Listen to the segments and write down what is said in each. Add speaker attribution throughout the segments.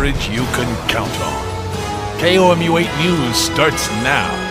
Speaker 1: coverage you can count on. KOMU 8 News starts now.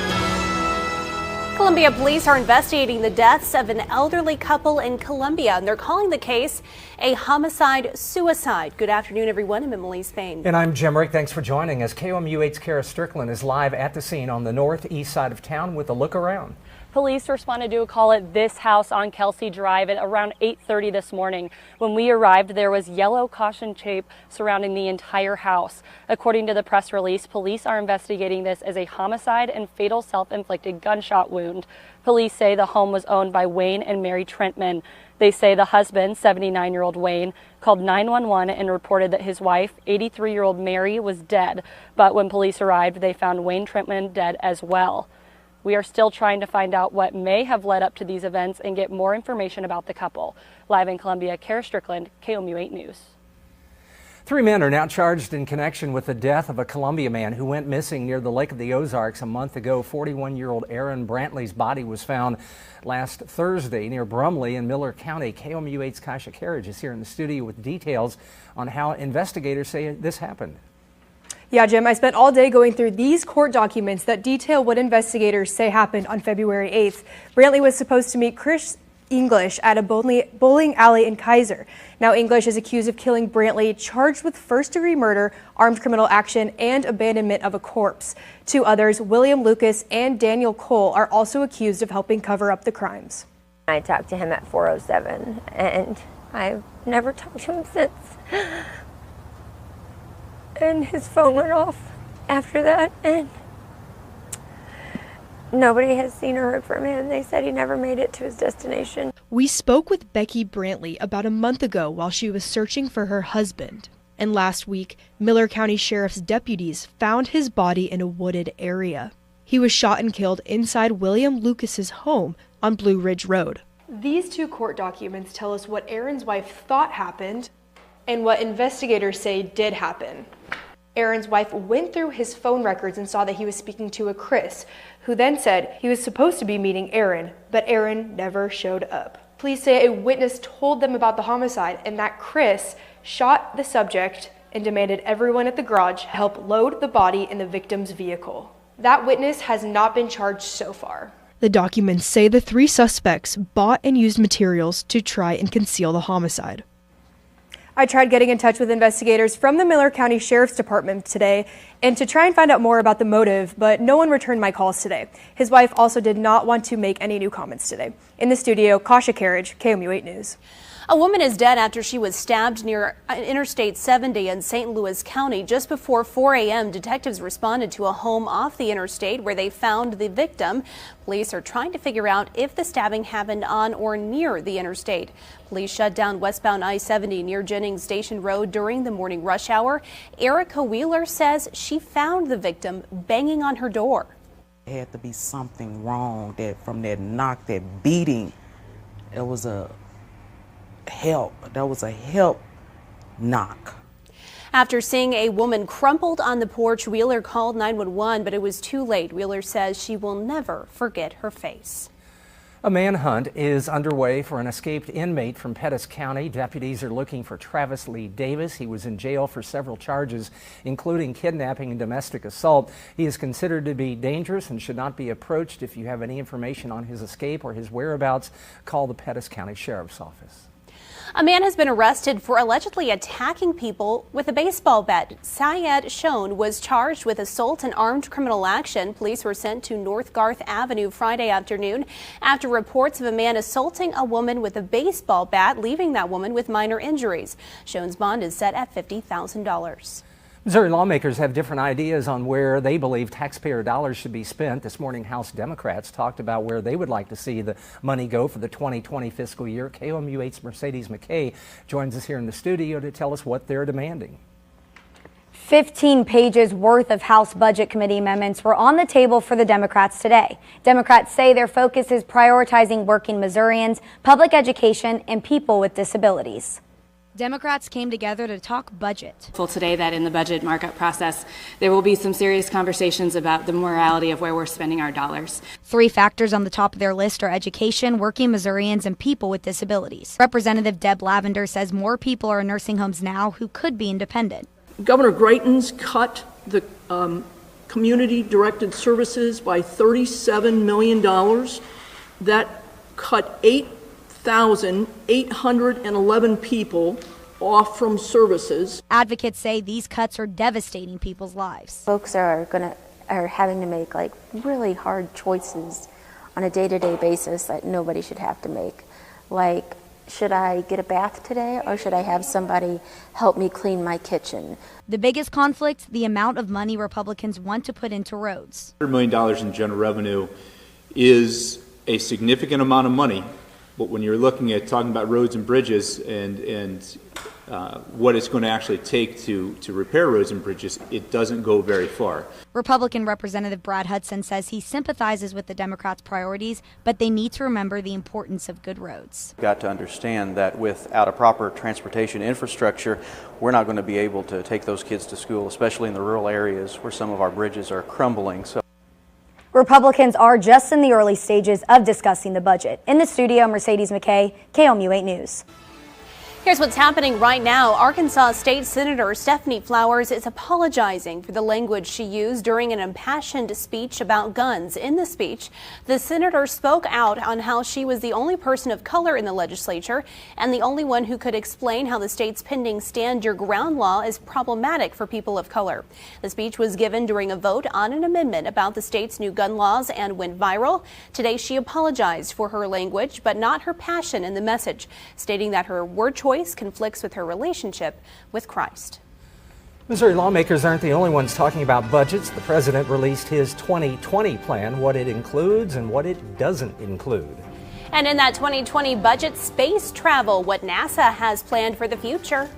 Speaker 2: Columbia police are investigating the deaths of an elderly couple in Columbia, and they're calling the case a homicide-suicide. Good afternoon, everyone. I'm Emily Spain.
Speaker 3: And I'm Jim Rick. Thanks for joining us. KOMU 8's Kara Strickland is live at the scene on the northeast side of town with a look around.
Speaker 4: Police responded to a call at this house on Kelsey Drive at around 8:30 this morning. When we arrived, there was yellow caution tape surrounding the entire house. According to the press release, police are investigating this as a homicide and fatal self-inflicted gunshot wound. Police say the home was owned by Wayne and Mary Trentman. They say the husband, 79-year-old Wayne, called 911 and reported that his wife, 83-year-old Mary, was dead. But when police arrived, they found Wayne Trentman dead as well. We are still trying to find out what may have led up to these events and get more information about the couple. Live in Columbia, Kara Strickland, KOMU 8 News.
Speaker 3: 3 men are now charged in connection with the death of a Columbia man who went missing near the Lake of the Ozarks a month ago. 41-year-old Aaron Brantley's body was found last Thursday near Brumley in Miller County. KOMU 8's Kasha Carriage is here in the studio with details on how investigators say this happened.
Speaker 5: Yeah, Jim, I spent all day going through these court documents that detail what investigators say happened on February 8th. Brantley was supposed to meet Chris English at a bowling alley in Kaiser. Now English is accused of killing Brantley, charged with first-degree murder, armed criminal action, and abandonment of a corpse. 2 others, William Lucas and Daniel Cole, are also accused of helping cover up the crimes.
Speaker 6: I talked to him at 4:07, and I've never talked to him since. And his phone went off after that, and nobody has seen or heard from him. They said he never made it to his destination.
Speaker 5: We spoke with Becky Brantley about a month ago while she was searching for her husband. And last week, Miller County Sheriff's deputies found his body in a wooded area. He was shot and killed inside William Lucas's home on Blue Ridge Road. These 2 court documents tell us what Aaron's wife thought happened and what investigators say did happen. Aaron's wife went through his phone records and saw that he was speaking to a Chris, who then said he was supposed to be meeting Aaron, but Aaron never showed up. Police say a witness told them about the homicide and that Chris shot the subject and demanded everyone at the garage help load the body in the victim's vehicle. That witness has not been charged so far. The documents say the 3 suspects bought and used materials to try and conceal the homicide. I tried getting in touch with investigators from the Miller County Sheriff's Department today and to try and find out more about the motive, but no one returned my calls today. His wife also did not want to make any new comments today. In the studio, Kasha Carriage, KOMU 8 News.
Speaker 2: A woman is dead after she was stabbed near Interstate 70 in St. Louis County. Just before 4 a.m., detectives responded to a home off the interstate where they found the victim. Police are trying to figure out if the stabbing happened on or near the interstate. Police shut down westbound I-70 near Jennings Station Road during the morning rush hour. Erica Wheeler says she found the victim banging on her door.
Speaker 7: There had to be something wrong from that knock, that beating. It was a help. That was a help knock.
Speaker 2: After seeing a woman crumpled on the porch, Wheeler called 911, but it was too late. Wheeler says she will never forget her face.
Speaker 3: A manhunt is underway for an escaped inmate from Pettis County. Deputies are looking for Travis Lee Davis. He was in jail for several charges, including kidnapping and domestic assault. He is considered to be dangerous and should not be approached. If you have any information on his escape or his whereabouts, call the Pettis County Sheriff's Office.
Speaker 2: A man has been arrested for allegedly attacking people with a baseball bat. Syed Shone was charged with assault and armed criminal action. Police were sent to North Garth Avenue Friday afternoon after reports of a man assaulting a woman with a baseball bat, leaving that woman with minor injuries. Shone's bond is set at $50,000.
Speaker 3: Missouri lawmakers have different ideas on where they believe taxpayer dollars should be spent. This morning, House Democrats talked about where they would like to see the money go for the 2020 fiscal year. KOMU 8's Mercedes McKay joins us here in the studio to tell us what they're demanding.
Speaker 8: 15 pages worth of House Budget Committee amendments were on the table for the Democrats today. Democrats say their focus is prioritizing working Missourians, public education, and people with disabilities.
Speaker 9: Democrats came together to talk budget.
Speaker 10: Today that in the budget markup process, there will be some serious conversations about the morality of where we're spending our dollars.
Speaker 9: 3 factors on the top of their list are education, working Missourians, and people with disabilities. Representative Deb Lavender says more people are in nursing homes now who could be independent.
Speaker 11: Governor Greitens cut the community-directed services by $37 million. That cut 8,811 people off from services.
Speaker 9: Advocates say these cuts are devastating people's lives.
Speaker 6: Folks are having to make like really hard choices on a day-to-day basis that nobody should have to make. Like, should I get a bath today or should I have somebody help me clean my kitchen?
Speaker 9: The biggest conflict, the amount of money Republicans want to put into roads.
Speaker 12: $100 million in general revenue is a significant amount of money, but when you're looking at talking about roads and bridges and what it's going to actually take to repair roads and bridges, it doesn't go very far.
Speaker 9: Republican Representative Brad Hudson says he sympathizes with the Democrats' priorities, but they need to remember the importance of good roads.
Speaker 13: We've got to understand that without a proper transportation infrastructure, we're not going to be able to take those kids to school, especially in the rural areas where some of our bridges are crumbling. So
Speaker 8: Republicans are just in the early stages of discussing the budget. In the studio, Mercedes McKay, KOMU 8 News.
Speaker 2: Here's what's happening right now. Arkansas State Senator Stephanie Flowers is apologizing for the language she used during an impassioned speech about guns. In the speech, the senator spoke out on how she was the only person of color in the legislature and the only one who could explain how the state's pending Stand Your Ground law is problematic for people of color. The speech was given during a vote on an amendment about the state's new gun laws and went viral. Today, she apologized for her language, but not her passion in the message, stating that her word choice conflicts with her relationship with Christ.
Speaker 3: Missouri lawmakers aren't the only ones talking about budgets. The president released his 2020 plan, what it includes and what it doesn't include.
Speaker 2: And in that 2020 budget, space travel, what NASA has planned for the future.